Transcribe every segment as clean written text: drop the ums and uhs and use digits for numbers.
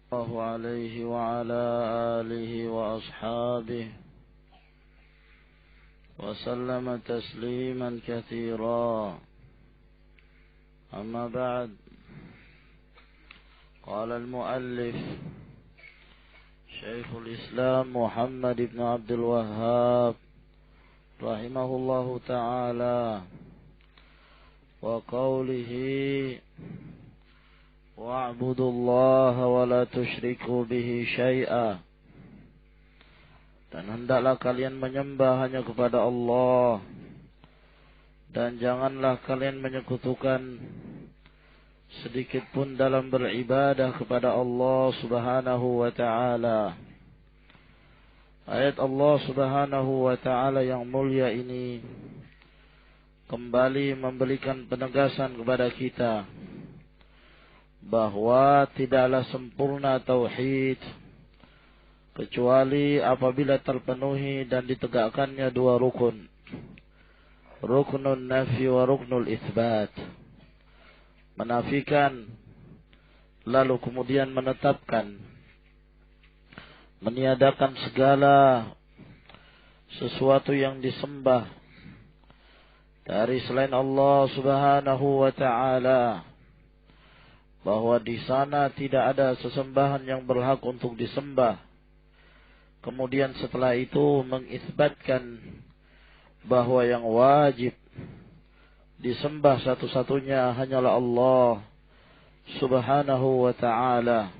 الله عليه وعلى آله وأصحابه وسلم تسليما كثيرا. أما بعد، قال المؤلف شيخ الإسلام محمد بن عبد الوهاب رحمه الله تعالى وقوله wa'budu Allah wa la tusyriku bihi syai'a, dan hendaklah kalian menyembah hanya kepada Allah dan janganlah kalian menyekutukan sedikit pun dalam beribadah kepada Allah subhanahu wa ta'ala. Ayat Allah subhanahu wa ta'ala yang mulia ini kembali memberikan penegasan kepada kita bahwa tidaklah sempurna tauhid kecuali apabila terpenuhi dan ditegakkannya dua rukun, ruknun nafi wa ruknul itsbat, menafikan lalu kemudian menetapkan, meniadakan segala sesuatu yang disembah dari selain Allah subhanahu wa ta'ala, bahwa di sana tidak ada sesembahan yang berhak untuk disembah. Kemudian setelah itu mengisbatkan bahwa yang wajib disembah satu-satunya hanyalah Allah subhanahu wa ta'ala.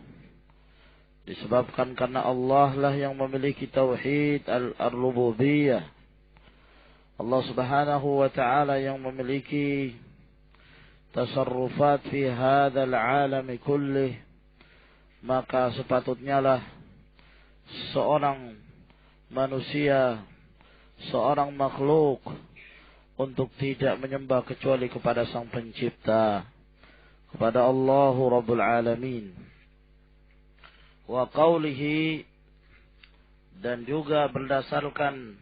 Disebabkan karena Allah lah yang memiliki tauhid al-rububiyah. Allah subhanahu wa ta'ala yang memiliki tasarrufat fi hadzal alami kullih, maka sepatutnya lah seorang manusia, seorang makhluk untuk tidak menyembah kecuali kepada Sang Pencipta, kepada Allahu Rabbul Alamin. Wa qawlihi, dan juga berdasarkan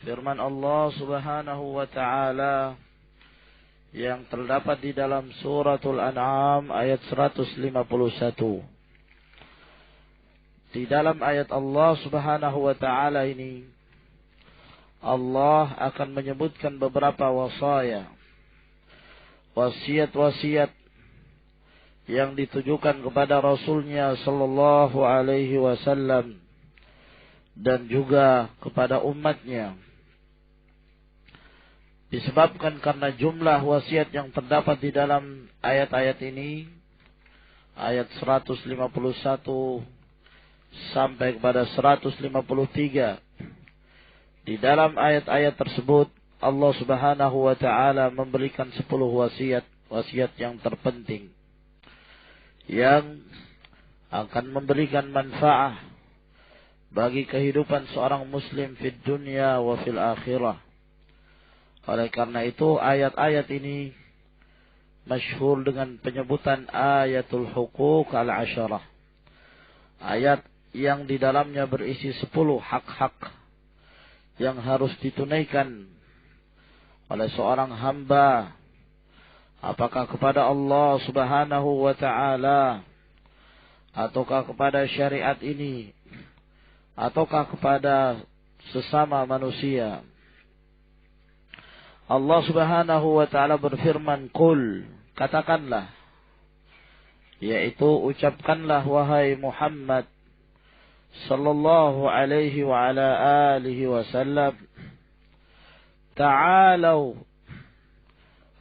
firman Allah subhanahu wa ta'ala yang terdapat di dalam suratul An'am ayat 151. Di dalam ayat Allah subhanahu wa ta'ala ini, Allah akan menyebutkan beberapa wasaya, wasiat-wasiat yang ditujukan kepada Rasulnya sallallahu alaihi wasallam dan juga kepada umatnya. Disebabkan karena jumlah wasiat yang terdapat di dalam ayat-ayat ini, ayat 151 sampai kepada 153. Di dalam ayat-ayat tersebut Allah subhanahu wa ta'ala memberikan 10 wasiat yang terpenting, yang akan memberikan manfaat bagi kehidupan seorang muslim fid dunya wa fil akhirah. Oleh karena itu ayat-ayat ini masyhur dengan penyebutan ayatul huquq al-asyarah. Ayat yang di dalamnya berisi 10 hak-hak yang harus ditunaikan oleh seorang hamba, apakah kepada Allah subhanahu wa ta'ala, ataukah kepada syariat ini, ataukah kepada sesama manusia. Allah subhanahu wa ta'ala berfirman, Qul, katakanlah, yaitu ucapkanlah wahai Muhammad sallallahu alaihi wa ala alihi wasallam, ta'alau,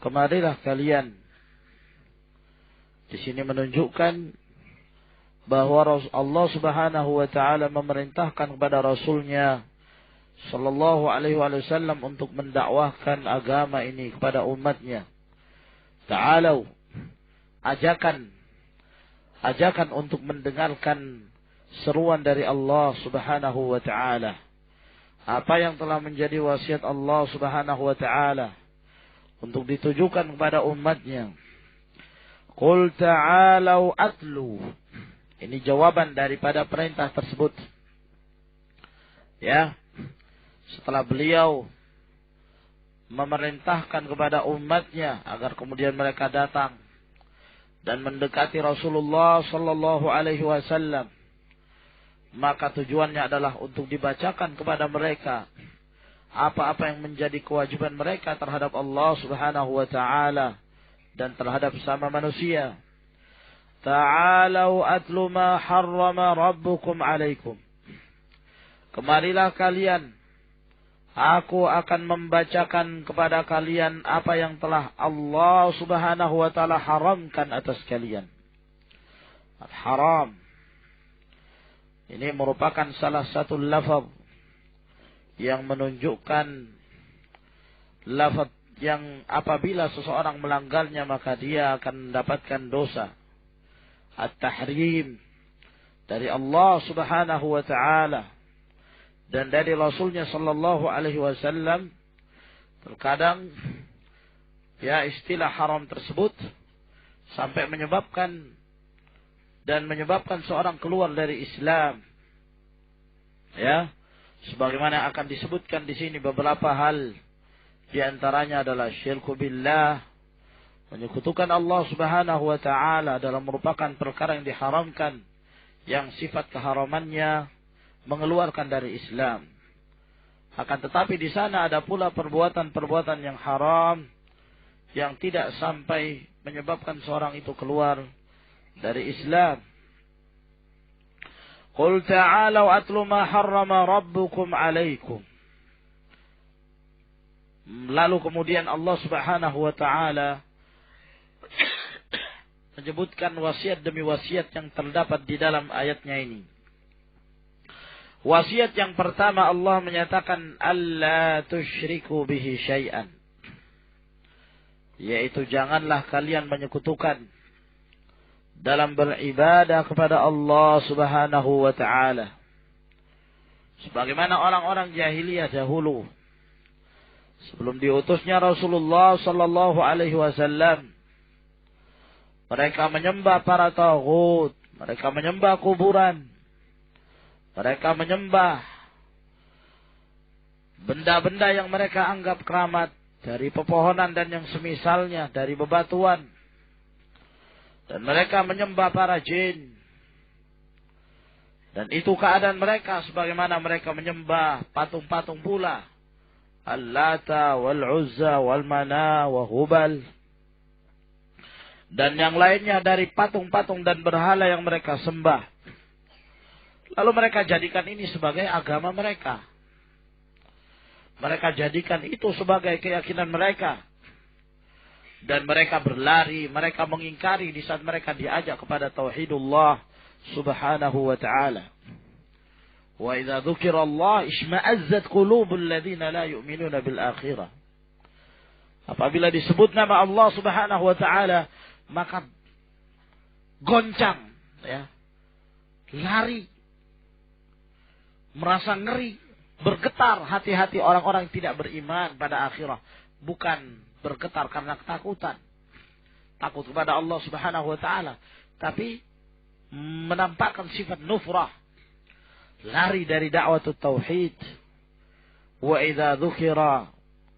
kemarilah kalian. Di sini menunjukkan bahwa Allah subhanahu wa ta'ala memerintahkan kepada Rasulnya sallallahu alaihi wasallam untuk mendakwahkan agama ini kepada umatnya. Ta'alau, ajakan untuk mendengarkan seruan dari Allah subhanahu wa ta'ala. Apa yang telah menjadi wasiat Allah subhanahu wa ta'ala untuk ditujukan kepada umatnya. Qul ta'alau atlu. Ini jawaban daripada perintah tersebut. Ya. Setelah beliau memerintahkan kepada umatnya agar kemudian mereka datang dan mendekati Rasulullah sallallahu alaihi wasallam, maka tujuannya adalah untuk dibacakan kepada mereka apa-apa yang menjadi kewajiban mereka terhadap Allah Subhanahu wa taala dan terhadap sama manusia. Ta'alau atlu ma harrama rabbukum alaikum. Kemarilah kalian, aku akan membacakan kepada kalian apa yang telah Allah Subhanahu wa taala haramkan atas kalian. Al-haram ini merupakan salah satu lafaz yang menunjukkan lafaz yang apabila seseorang melanggarnya maka dia akan mendapatkan dosa. At-tahrim dari Allah Subhanahu wa taala dan dari Rasulnya sallallahu alaihi wasallam. Terkadang ya istilah haram tersebut sampai menyebabkan seorang keluar dari Islam. Ya, sebagaimana akan disebutkan di sini beberapa hal, di antaranya adalah syirku billah, menyekutukan Allah Subhanahu wa taala dalam merupakan perkara yang diharamkan, yang sifat keharamannya mengeluarkan dari Islam. Akan tetapi di sana ada pula perbuatan-perbuatan yang haram yang tidak sampai menyebabkan seorang itu keluar dari Islam. Qul ta'alu atlu ma harrama rabbukum alaikum. Lalu kemudian Allah Subhanahu wa taala menyebutkan wasiat demi wasiat yang terdapat di dalam ayatnya ini. Wasiat yang pertama Allah menyatakan alla tusyriku bihi syai'an, yaitu janganlah kalian menyekutukan dalam beribadah kepada Allah Subhanahu wa taala. Sebagaimana orang-orang jahiliyah dahulu sebelum diutusnya Rasulullah sallallahu alaihi wasallam, mereka menyembah para taghut, mereka menyembah kuburan, mereka menyembah benda-benda yang mereka anggap keramat dari pepohonan dan yang semisalnya, dari bebatuan. Dan mereka menyembah para jin. Dan itu keadaan mereka sebagaimana mereka menyembah patung-patung pula. Al-Lata, wal-Uzza, wal-Mana, wa-Hubal. Dan yang lainnya dari patung-patung dan berhala yang mereka sembah. Lalu mereka jadikan ini sebagai agama mereka. Mereka jadikan itu sebagai keyakinan mereka. Dan mereka berlari, mereka mengingkari di saat mereka diajak kepada tauhidullah subhanahu wa ta'ala. Wa idza dzukira Allah isma'azzat qulubul ladzina la yu'minuna bil akhirah. Apabila disebut nama Allah subhanahu wa ta'ala, maka goncang, ya, lari, merasa ngeri, bergetar hati-hati orang-orang yang tidak beriman pada akhirah. Bukan bergetar karena ketakutan, takut kepada Allah subhanahu wa ta'ala, tapi menampakkan sifat nufrah, lari dari da'watut tauhid. Wa idza dzukira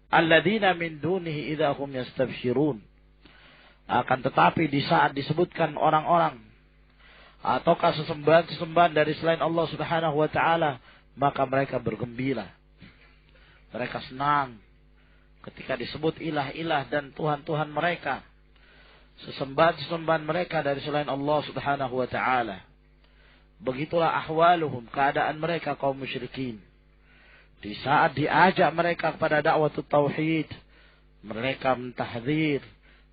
alladzina min dunihi idza hum yastabshirun. Akan tetapi di saat disebutkan orang-orang ataukah sesembahan dari selain Allah subhanahu wa ta'ala, maka mereka bergembira, mereka senang ketika disebut ilah-ilah dan Tuhan-Tuhan mereka, sesembahan-sesembahan mereka dari selain Allah subhanahu wa ta'ala. Begitulah ahwaluhum, keadaan mereka kaum musyrikin. Di saat diajak mereka kepada dakwatut tauhid, mereka mentahdzir,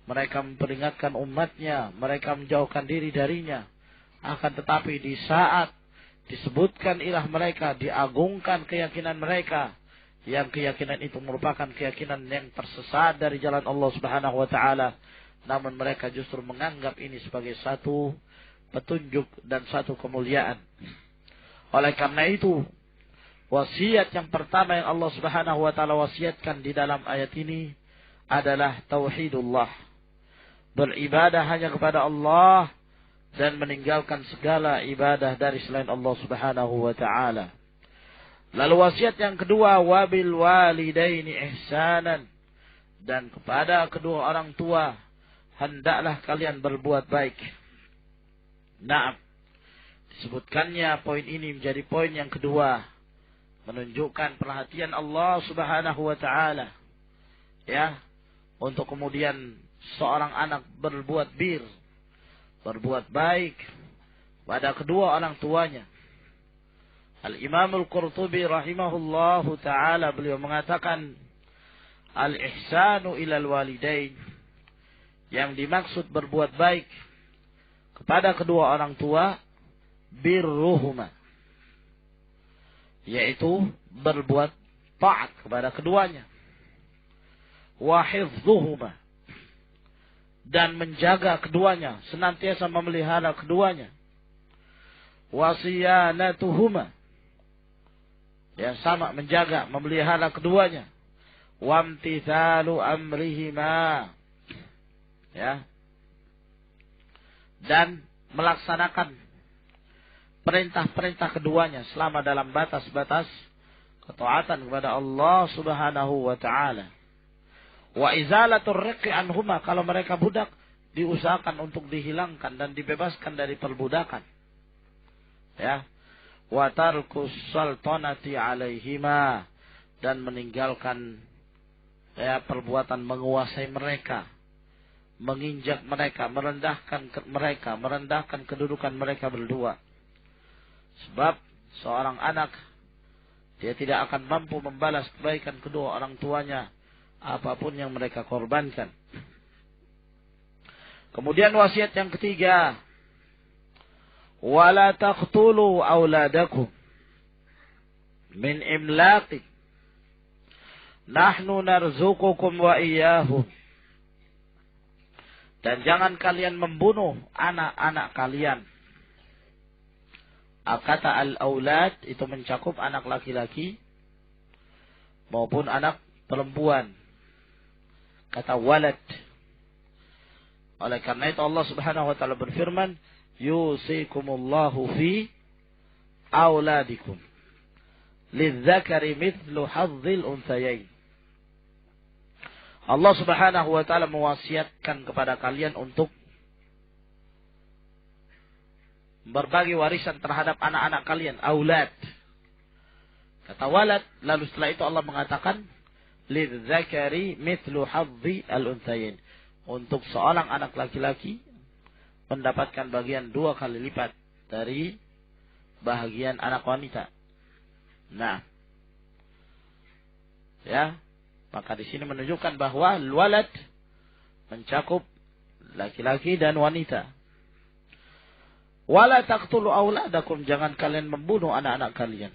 mereka memperingatkan umatnya, mereka menjauhkan diri darinya. Akan tetapi di saat disebutkan ilah mereka, diagungkan keyakinan mereka, yang keyakinan itu merupakan keyakinan yang tersesat dari jalan Allah subhanahu wa ta'ala, namun mereka justru menganggap ini sebagai satu petunjuk dan satu kemuliaan. Oleh karena itu, wasiat yang pertama yang Allah subhanahu wa ta'ala wasiatkan di dalam ayat ini adalah tauhidullah, beribadah hanya kepada Allah dan meninggalkan segala ibadah dari selain Allah subhanahu wa ta'ala. Lalu wasiat yang kedua, wabil walidaini ihsanan, dan kepada kedua orang tua hendaklah kalian berbuat baik. Nah, disebutkannya poin ini menjadi poin yang kedua, menunjukkan perhatian Allah Subhanahu wa taala, ya, untuk kemudian seorang anak berbuat berbuat baik pada kedua orang tuanya. Al-Imam Al-Qurtubi rahimahullahu ta'ala beliau mengatakan, al-ihsanu ilal walidain, yang dimaksud berbuat baik kepada kedua orang tua, birruhuma, yaitu berbuat taat kepada keduanya, wa hifdhuhuma, dan menjaga keduanya, senantiasa memelihara keduanya, wa siyanatuhuma, yang sama menjaga, memelihara keduanya, wamtithalu amrihima, ya, dan melaksanakan perintah-perintah keduanya selama dalam batas-batas ketaatan kepada Allah Subhanahu wa taala. Wa izalatur riqi anhuma, kalau mereka budak diusahakan untuk dihilangkan dan dibebaskan dari perbudakan. Ya. Wa tarkus sultanati alaihima, dan meninggalkan, ya, perbuatan menguasai mereka, menginjak mereka, merendahkan kedudukan mereka berdua. Sebab seorang anak, dia tidak akan mampu membalas kebaikan kedua orang tuanya apapun yang mereka korbankan. Kemudian wasiat yang ketiga, wala taqtulu auladakum min imlaqi nahnu narzuqukum wa iyyahum, dan jangan kalian membunuh anak-anak kalian. Kata al-aulad itu mencakup anak laki-laki maupun anak perempuan. Kata walad. Oleh karena itu Allah Subhanahu wa taala berfirman, yusikumullahu fi auladikum lidzakari mithlu hazzil unthayain. Allah Subhanahu wa taala mewasiatkan kepada kalian untuk berbagi warisan terhadap anak-anak kalian, aulad. Kata walad, lalu setelah itu Allah mengatakan lidzakari mithlu hazzi al-unthayain, untuk seorang anak laki-laki mendapatkan bagian 2 kali lipat dari bahagian anak wanita. Nah, ya, maka di sini menunjukkan bahwa walad mencakup laki-laki dan wanita. Wala taqtulu auladakum, jangan kalian membunuh anak-anak kalian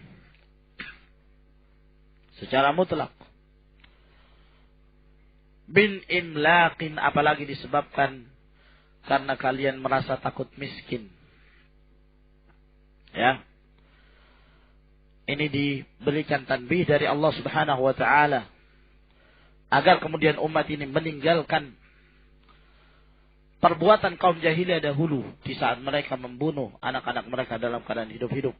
secara mutlak. Bin imlaqin, apalagi disebabkan karena kalian merasa takut miskin. Ya. Ini diberikan tanbih dari Allah Subhanahu wa taala agar kemudian umat ini meninggalkan perbuatan kaum jahiliyah dahulu di saat mereka membunuh anak-anak mereka dalam keadaan hidup-hidup.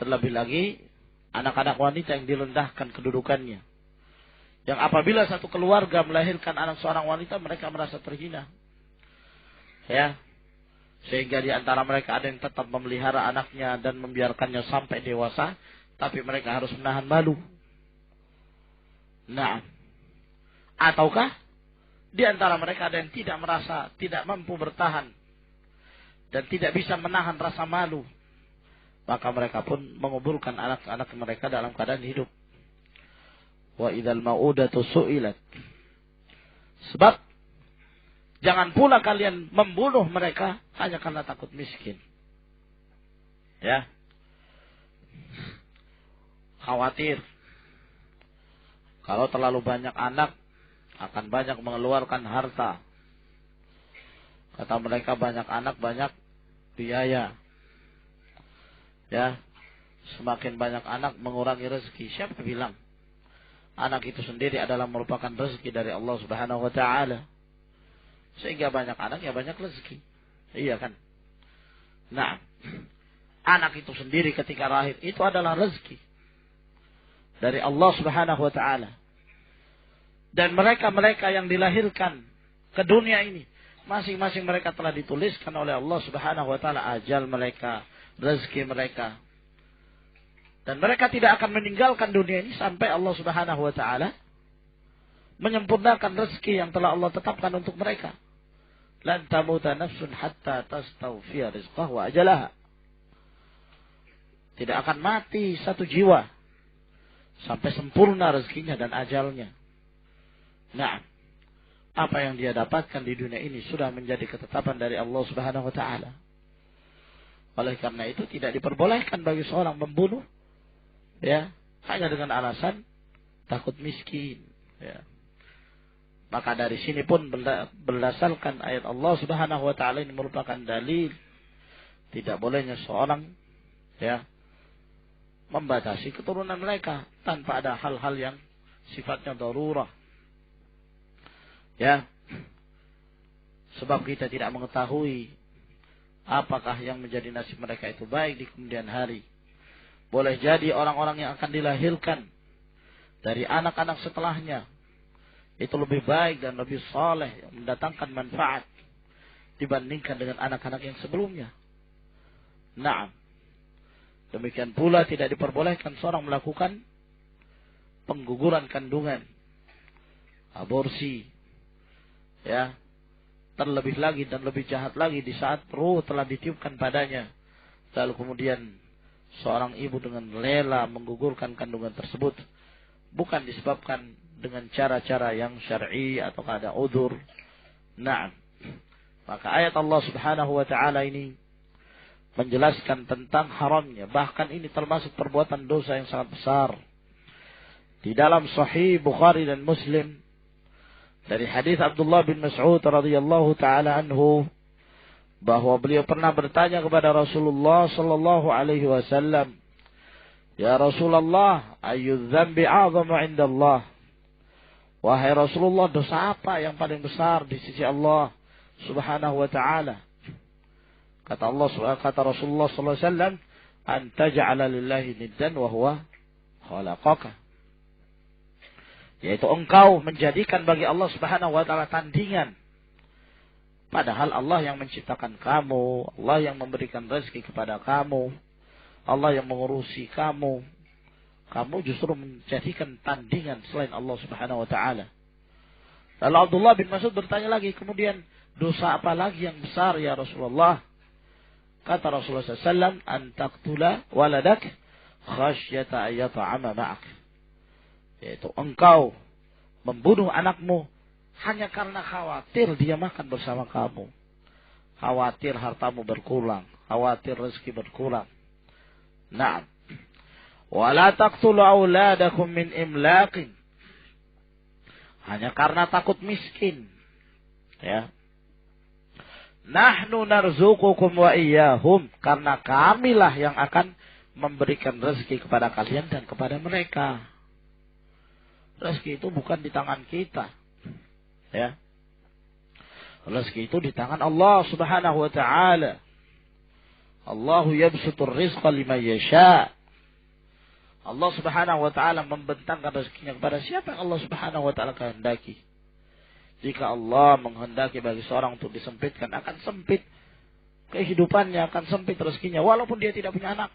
Terlebih lagi anak-anak wanita yang direndahkan kedudukannya. Yang apabila satu keluarga melahirkan anak seorang wanita, mereka merasa terhina. Ya. Sehingga di antara mereka ada yang tetap memelihara anaknya dan membiarkannya sampai dewasa, tapi mereka harus menahan malu. Nah, ataukah di antara mereka ada yang tidak mampu bertahan dan tidak bisa menahan rasa malu, maka mereka pun menguburkan anak-anak mereka dalam keadaan hidup. Wa idzal mau'udatu su'ilat. Sebab jangan pula kalian membunuh mereka hanya karena takut miskin. Ya. Khawatir kalau terlalu banyak anak akan banyak mengeluarkan harta. Kata mereka, banyak anak banyak biaya. Ya. Semakin banyak anak mengurangi rezeki. Siapa bilang anak itu sendiri adalah merupakan rezeki dari Allah Subhanahu wa taala? Sehingga banyak anak ya banyak rezeki. Iya kan? Nah, anak itu sendiri ketika lahir itu adalah rezeki dari Allah Subhanahu wa taala. Dan mereka-mereka yang dilahirkan ke dunia ini. Masing-masing mereka telah dituliskan oleh Allah Subhanahu wa taala ajal mereka, rezeki mereka. Dan mereka tidak akan meninggalkan dunia ini sampai Allah Subhanahu wa taala menyempurnakan rezeki yang telah Allah tetapkan untuk mereka. Lan tamuta nafsun hatta tastawfiya rizqaha wa ajalaha. Tidak akan mati satu jiwa sampai sempurna rezekinya dan ajalnya. Nah, apa yang dia dapatkan di dunia ini sudah menjadi ketetapan dari Allah Subhanahu wa taala. Oleh karena itu tidak diperbolehkan bagi seorang membunuh, ya, hanya dengan alasan takut miskin, ya. Maka dari sini pun berdasarkan ayat Allah Subhanahu wa taala ini merupakan dalil tidak bolehnya seorang, ya, membatasi keturunan mereka tanpa ada hal-hal yang sifatnya darurah. Ya. Sebab kita tidak mengetahui apakah yang menjadi nasib mereka itu baik di kemudian hari. Boleh jadi orang-orang yang akan dilahirkan dari anak-anak setelahnya itu lebih baik dan lebih saleh, yang mendatangkan manfaat dibandingkan dengan anak-anak yang sebelumnya. Naam. Demikian pula tidak diperbolehkan seorang melakukan pengguguran kandungan, aborsi, ya, terlebih lagi dan lebih jahat lagi di saat ruh telah ditiupkan padanya, lalu kemudian seorang ibu dengan rela menggugurkan kandungan tersebut, bukan disebabkan dengan cara-cara yang syar'i atau ada udzur. Nah, maka ayat Allah Subhanahu wa taala ini menjelaskan tentang haramnya, bahkan ini termasuk perbuatan dosa yang sangat besar. Di dalam Sahih Bukhari dan Muslim dari hadis Abdullah bin Mas'ud radhiyallahu taala anhu bahwa beliau pernah bertanya kepada Rasulullah sallallahu alaihi wasallam, "Ya Rasulullah, ayyu dzambi 'azamu 'inda Allah?" Wahai Rasulullah, dosa apa yang paling besar di sisi Allah Subhanahu wa taala? Kata Rasulullah sallallahu alaihi wasallam, "An taj'ala lillahi niddan wa huwa khalaqaka." Yaitu engkau menjadikan bagi Allah Subhanahu wa taala tandingan. Padahal Allah yang menciptakan kamu, Allah yang memberikan rezeki kepada kamu, Allah yang mengurusi kamu. Kamu justru menjadikan tandingan selain Allah Subhanahu wa taala. Lalu Abdullah bin Mas'ud bertanya lagi, kemudian dosa apa lagi yang besar ya Rasulullah? Kata Rasulullah SAW, "An taqtula waladak khasyata ayyata'ama ma'ak." Yaitu engkau membunuh anakmu hanya karena khawatir dia makan bersama kamu. Khawatir hartamu berkurang, khawatir rezeki berkurang. Naam. Wala taqtulu auladakum min imlaqin. Hanya karena takut miskin. Ya. Nahnu narzuqukum wa iyyahum. Karena kamilah yang akan memberikan rezeki kepada kalian dan kepada mereka. Rezeki itu bukan di tangan kita. Ya. Rezeki itu di tangan Allah Subhanahu wa taala. Allahu yabsutur rizqa liman yasha'. Allah Subhanahu wa taala membentangkan rezekinya kepada siapa yang Allah Subhanahu wa taala kehendaki. Jika Allah menghendaki bagi seorang untuk disempitkan, akan sempit kehidupannya, akan sempit rezekinya walaupun dia tidak punya anak.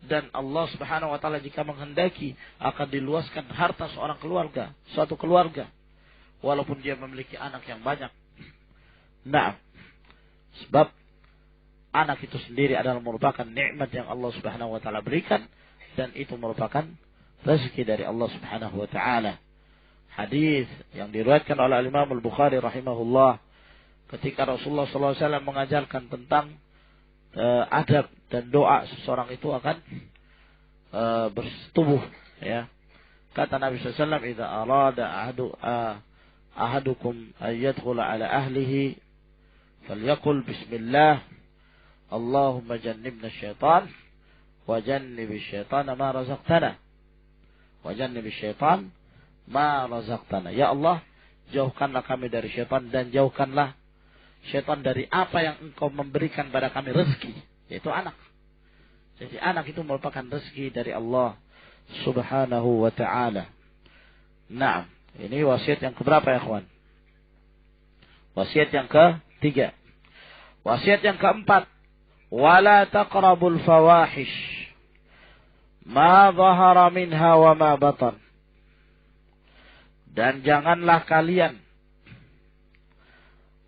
Dan Allah Subhanahu wa taala jika menghendaki akan diluaskan harta seorang keluarga, suatu keluarga, walaupun dia memiliki anak yang banyak. Nah, sebab anak itu sendiri adalah merupakan nikmat yang Allah Subhanahu wa taala berikan. Dan itu merupakan rezeki dari Allah Subhanahu wa taala. Hadis yang diriwayatkan oleh Imam Al-Bukhari rahimahullah ketika Rasulullah sallallahu alaihi wasallam mengajarkan tentang adab dan doa seseorang itu akan bersetubuh, ya. Kata Nabi sallallahu alaihi wasallam, "Idza arada ahadukum an yadkhula ala ahlihi falyaqul bismillah Allahumma jannibna syaitan وجنب الشيطان ما رزقتنا وجنب الشيطان ما رزقتنا." Ya Allah, jauhkanlah kami dari syaitan dan jauhkanlah syaitan dari apa yang engkau memberikan pada kami rezeki, yaitu anak. Jadi anak itu merupakan rezeki dari Allah Subhanahu wa ta'ala. Nah, ini wasiat yang keberapa ya kawan? Wasiat yang ketiga. Wasiat yang keempat, wala taqrabul fawahish ma dhahara minha wa ma batan. Dan janganlah kalian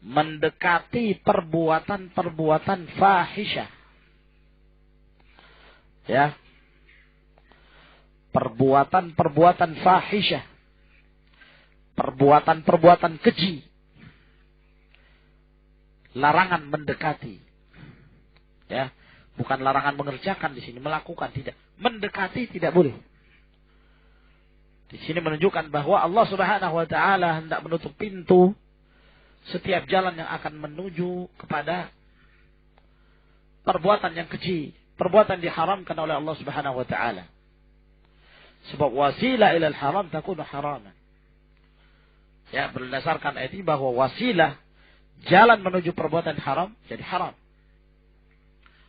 mendekati perbuatan-perbuatan fahisyah. Ya. Perbuatan-perbuatan fahisyah. Perbuatan-perbuatan keji. Larangan mendekati. Ya, bukan larangan mengerjakan di sini, melakukan tidak. Mendekati tidak boleh. Di sini menunjukkan bahwa Allah Subhanahu wa taala hendak menutup pintu setiap jalan yang akan menuju kepada perbuatan yang keji, perbuatan diharamkan oleh Allah Subhanahu wa taala. Sebab wasilah ilal haram takunu haraman. Ya, berdasarkan ayat ini bahwa wasilah jalan menuju perbuatan haram jadi haram.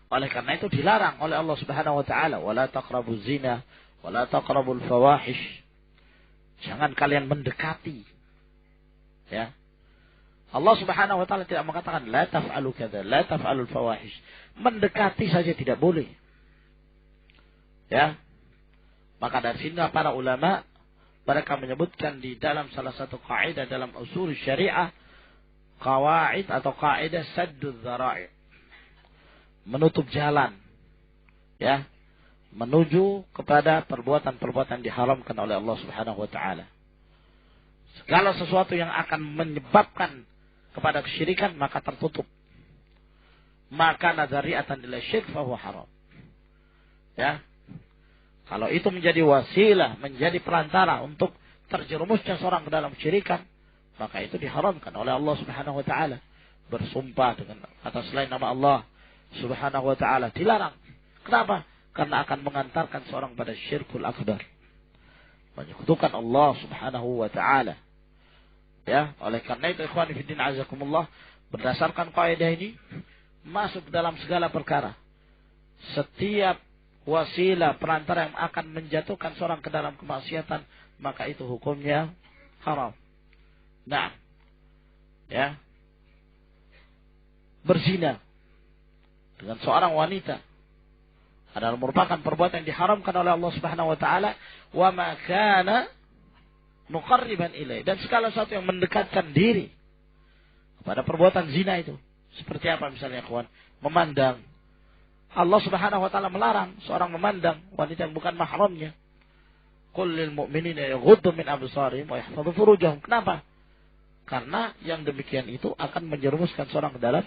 Oleh karena itu dilarang oleh Allah Subhanahu wa taala, wala taqrabuz zina, wala taqrabul fawahish. Jangan kalian mendekati. Ya. Allah Subhanahu wa taala tidak mengatakan la taf'alu kadza, la taf'alul fawahish. Mendekati saja tidak boleh. Ya. Maka dari sini para ulama mereka menyebutkan di dalam salah satu kaidah dalam usul syariah, qawaid atau kaidah sadduz dzara'i, menutup jalan, ya, menuju kepada perbuatan-perbuatan diharamkan oleh Allah Subhanahu wa taala. Segala sesuatu yang akan menyebabkan kepada kesyirikan maka tertutup. Maka nazariatan ila syirk fa huwa haram. Ya. Kalau itu menjadi wasilah, menjadi perantara untuk terjerumusnya seorang ke dalam kesyirikan, maka itu diharamkan oleh Allah Subhanahu wa taala. Bersumpah dengan atas selain nama Allah Subhanahu wa taala dilarang. Kenapa? Karena akan mengantarkan seorang pada syirkul akbar. Menyekutukan Allah Subhanahu wa taala. Ya, oleh karena itu ikhwan fillah azakumullah, berdasarkan kaidah ini masuk dalam segala perkara. Setiap wasilah perantara yang akan menjatuhkan seorang ke dalam kemaksiatan, maka itu hukumnya haram. Nah, ya, berzina dengan seorang wanita adalah merupakan perbuatan yang diharamkan oleh Allah Subhanahu wa taala, wa ma kana muqarriban ilai, dan segala sesuatu yang mendekatkan diri kepada perbuatan zina itu. Seperti apa misalnya kawan? Memandang. Allah Subhanahu wa taala melarang seorang memandang wanita yang bukan mahramnya. Qul lil mu'minina yaghuddu min absarihim wa yahfadhu furujahum. Kenapa? Karena yang demikian itu akan menjerumuskan seorang ke dalam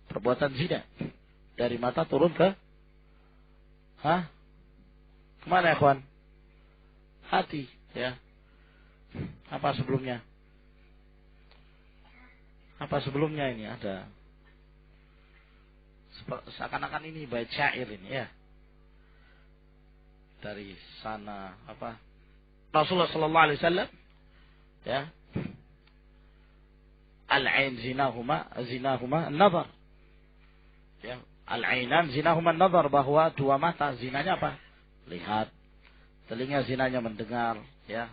perbuatan zina. Dari mata turun ke kemana ya kawan? Hati, ya. Apa sebelumnya? Apa sebelumnya ini ada? Seakan-akan ini bait syair ini, ya. Dari sana apa? Rasulullah sallallahu alaihi wasallam, ya. Al-ain zinahuma an-nazar. Ya, al-ainan zinahuma an-nazar, bahwa dua mata zinanya apa? Lihat. Telinga zinanya mendengar, ya.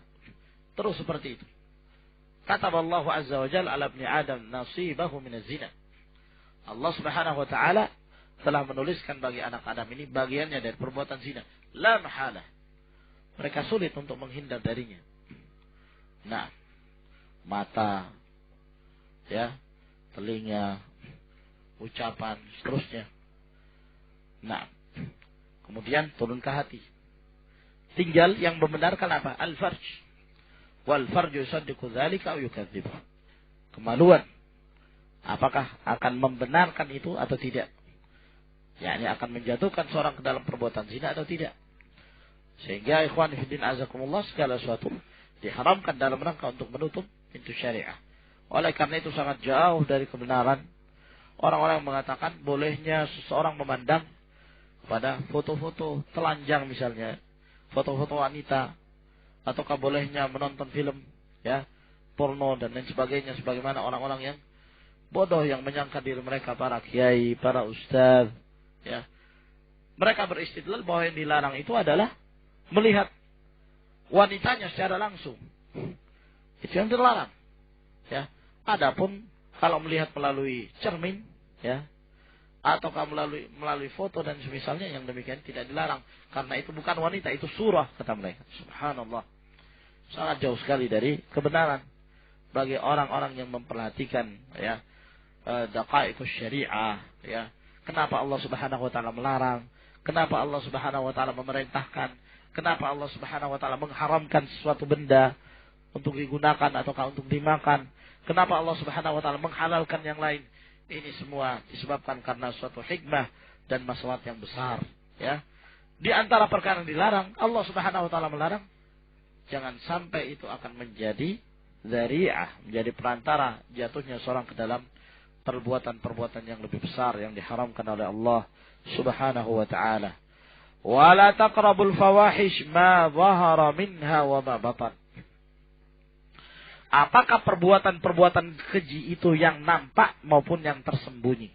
Terus seperti itu. Kataballahu azza wa jalla ala ibni Adam nasibahu min az-zina. Allah Subhanahu wa taala telah menuliskan bagi anak Adam ini bagiannya dari perbuatan zina. La mahalah. Mereka sulit untuk menghindar darinya. Nah, mata, ya, telinga, ucapan, seterusnya. Nah, kemudian turun ke hati. Tinggal yang membenarkan apa? Al-farj. Wal farju yusaddiqu dzalika aw yukadzibu. Kemaluan. Apakah akan membenarkan itu atau tidak? yakni akan menjatuhkan seorang ke dalam perbuatan zina atau tidak. Sehingga ikhwan fillah azakumullah, segala sesuatu diharamkan dalam rangka untuk menutup pintu syariah. Oleh karena itu sangat jauh dari kebenaran orang-orang yang mengatakan bolehnya seseorang memandang pada foto-foto telanjang misalnya, foto-foto wanita, ataukah bolehnya menonton film, ya, porno dan lain sebagainya, sebagaimana orang-orang yang bodoh yang menyangka diri mereka para kiai, para ustaz, ya. Mereka beristidlal bahwa yang dilarang itu adalah melihat wanitanya secara langsung. Itu yang dilarang. Ya. Adapun Kalau melihat melalui cermin, ya, ataukah melalui foto dan semisalnya, yang demikian tidak dilarang. Karena itu bukan wanita, itu surah, kata mereka. Subhanallah. Sangat jauh sekali dari kebenaran. Bagi orang-orang yang memperhatikan, ya, daqaiqus syariah, ya. Kenapa Allah Subhanahu wa taala melarang? Kenapa Allah Subhanahu wa taala memerintahkan? Kenapa Allah Subhanahu wa taala mengharamkan sesuatu benda untuk digunakan ataukah untuk dimakan? Kenapa Allah Subhanahu wa taala menghalalkan yang lain? Ini semua disebabkan karena suatu hikmah dan maslahat yang besar, ya. Di antara perkara yang dilarang, Allah Subhanahu wa taala melarang, jangan sampai itu akan menjadi dzari'ah, menjadi perantara jatuhnya seorang ke dalam perbuatan-perbuatan yang lebih besar yang diharamkan oleh Allah Subhanahu wa taala. Wa la taqrabul fawahish ma dhahara minha wa ma batan. Apakah perbuatan-perbuatan keji itu yang nampak maupun yang tersembunyi?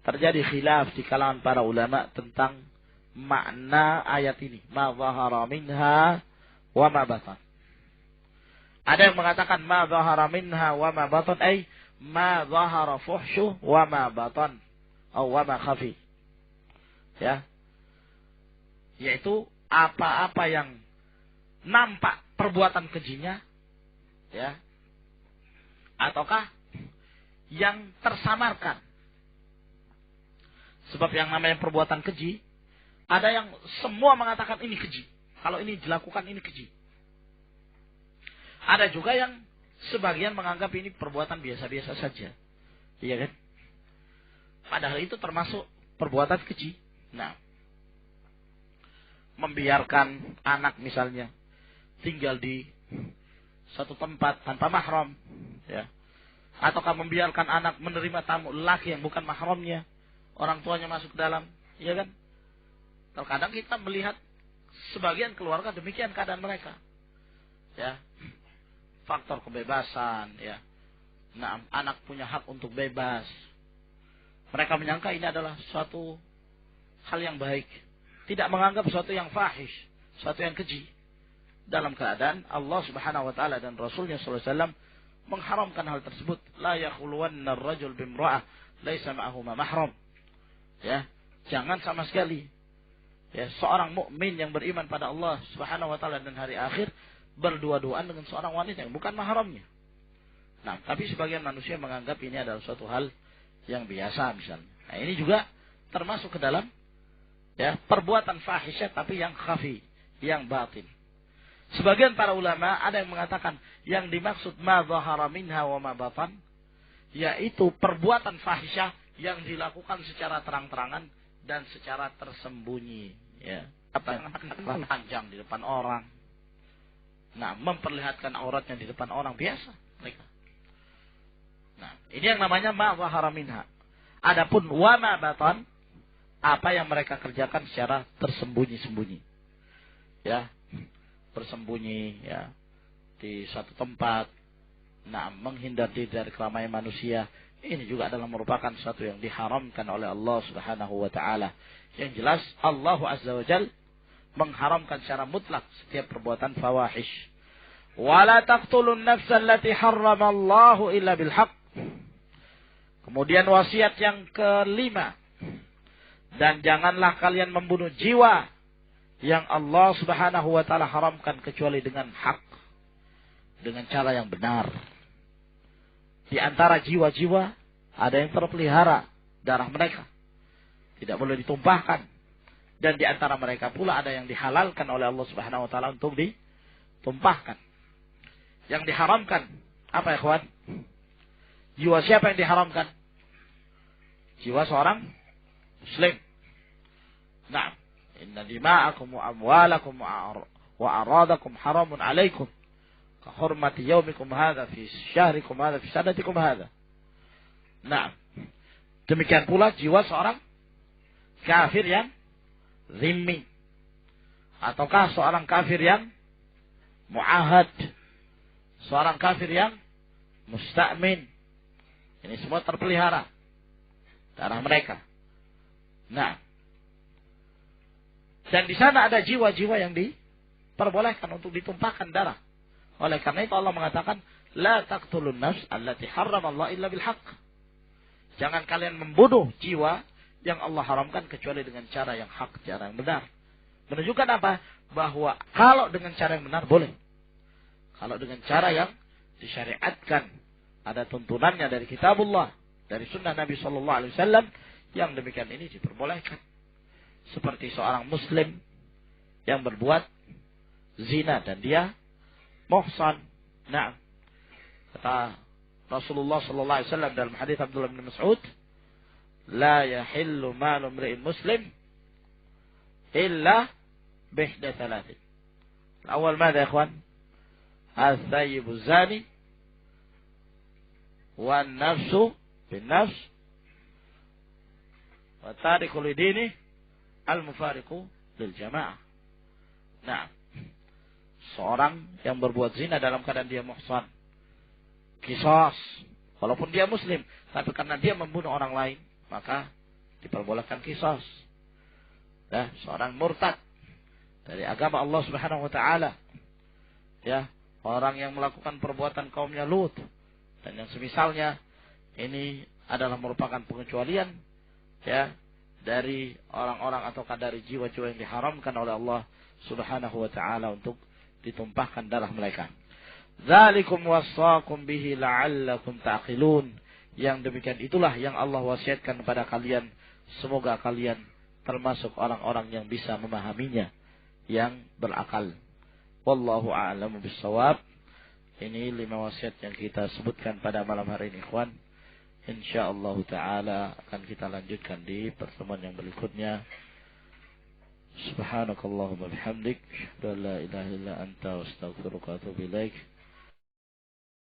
Terjadi khilaf di kalangan para ulama tentang makna ayat ini. Ma dhahara minha wa ma batan. Ada yang mengatakan ma dhahara minha wa ma batan, ay ma dhahara fuhshu wa ma batan, atau wa ma khafi. Ya. Yaitu apa-apa yang nampak perbuatan kejinya, ya, ataukah yang tersamarkan. Sebab yang namanya perbuatan keji, ada yang semua mengatakan ini keji. Kalau ini dilakukan ini keji. Ada juga yang sebagian menganggap ini perbuatan biasa-biasa saja. Iya kan? Padahal itu termasuk perbuatan keji. Nah, membiarkan anak misalnya tinggal di satu tempat tanpa mahram, ya. Ataukah membiarkan anak menerima tamu laki yang bukan mahramnya, orang tuanya masuk ke dalam, ya kan? Terkadang kita melihat sebagian keluarga demikian keadaan mereka, ya. Faktor kebebasan, ya. Nah, anak punya hak untuk bebas. Mereka menyangka ini adalah suatu hal yang baik, tidak menganggap suatu yang fahish, suatu yang keji. Dalam keadaan Allah Subhanahu wa taala dan Rasulnya sallallahu alaihi wasallam mengharamkan hal tersebut. La yakhuluwanna ar-rajul bimra'ah laisa ma'ahuma mahram. Ya, jangan sama sekali, ya, seorang mukmin yang beriman pada Allah Subhanahu wa taala dan hari akhir berdua-duaan dengan seorang wanita yang bukan mahramnya. Nah, tapi sebagian manusia menganggap ini adalah suatu hal yang biasa misalnya. Nah, ini juga termasuk ke dalam, ya, perbuatan fahisyah tapi yang khafi, yang batin. Sebagian para ulama ada yang mengatakan yang dimaksud ma dhahara minha wa ma batan, yaitu perbuatan fahisyah yang dilakukan secara terang-terangan dan secara tersembunyi, ya. Apa yang panjang di depan orang. Nah, memperlihatkan auratnya di depan orang biasa mereka. Nah, ini yang namanya ma dhahara minha. Adapun wa ma batan, apa yang mereka kerjakan secara tersembunyi-sembunyi. Ya, bersembunyi, ya, di satu tempat. Nah, menghindar diri dari keramaian manusia. Ini juga adalah merupakan sesuatu yang diharamkan oleh Allah Subhanahu wa taala. Yang jelas Allah Azza wa Jalla mengharamkan secara mutlak setiap perbuatan fawahish. Wala taqtulun nafsa allati harramallahu illa bil haqq. Kemudian wasiat yang kelima, dan janganlah kalian membunuh jiwa yang Allah Subhanahu wa taala haramkan kecuali dengan hak, dengan cara yang benar. Di antara jiwa-jiwa ada yang terpelihara darah mereka, tidak boleh ditumpahkan. Dan di antara mereka pula ada yang dihalalkan oleh Allah Subhanahu wa taala untuk ditumpahkan. Yang diharamkan apa, ikhwan? Jiwa siapa yang diharamkan? Jiwa seorang muslim. Nah, inna dima'akum wa amwalakum wa aradakum haramun alaikum ka hurmati yaumikum hadha fi syahrikum hadha fi sanatikum hadha. Nah, demikian pula jiwa seorang kafir yang zimmi, ataukah seorang kafir yang mu'ahad, seorang kafir yang musta'min. Ini semua terpelihara darah mereka. Nah, dan di sana ada jiwa-jiwa yang diperbolehkan untuk ditumpahkan darah. Oleh karena itu Allah mengatakan La taqtulun nafs allati harrama Allah illa bil haqq. Jangan kalian membunuh jiwa yang Allah haramkan kecuali dengan cara yang hak, cara yang benar. Menunjukkan apa? Bahwa kalau dengan cara yang benar boleh. Kalau dengan cara yang disyariatkan, ada tuntunannya dari kitabullah, dari sunnah Nabi sallallahu alaihi wasallam, yang demikian ini diperbolehkan. Seperti seorang muslim yang berbuat zina dan dia muhsan. Nah, kata Rasulullah sallallahu alaihi wasallam dalam hadis Abdullah bin Mas'ud, la yahillu malu imri'in muslim illa bihda thalathin. Awal ماذا يا اخوان؟ الثيب الزاني والنفس بالنفس والتارك لدينه المفارق للجماعة. Nah, seorang yang berbuat zina dalam keadaan dia muhsan, qisas, walaupun dia muslim, tapi karena dia membunuh orang lain, maka diperbolehkan qisas. Nah, seorang murtad dari agama Allah Subhanahu wa taala, ya, orang yang melakukan perbuatan kaumnya Lut dan yang semisalnya, ini adalah merupakan pengecualian, ya, dari orang-orang atau dari jiwa-jiwa yang diharamkan oleh Allah Subhanahu wa taala untuk ditumpahkan darah mereka. Dzalikum wasaqum bihi la'allakum ta'qilun. Yang demikian itulah yang Allah wasiatkan kepada kalian, semoga kalian termasuk orang-orang yang bisa memahaminya, yang berakal. Wallahu a'lamu bissawab. Ini 5 wasiat yang kita sebutkan pada malam hari ini, ikhwan. Insyaallah taala akan kita lanjutkan di pertemuan yang berikutnya. Subhanakallahumma bihamdik, la ilaha illa anta, astaghfiruka wa atubu ilaik.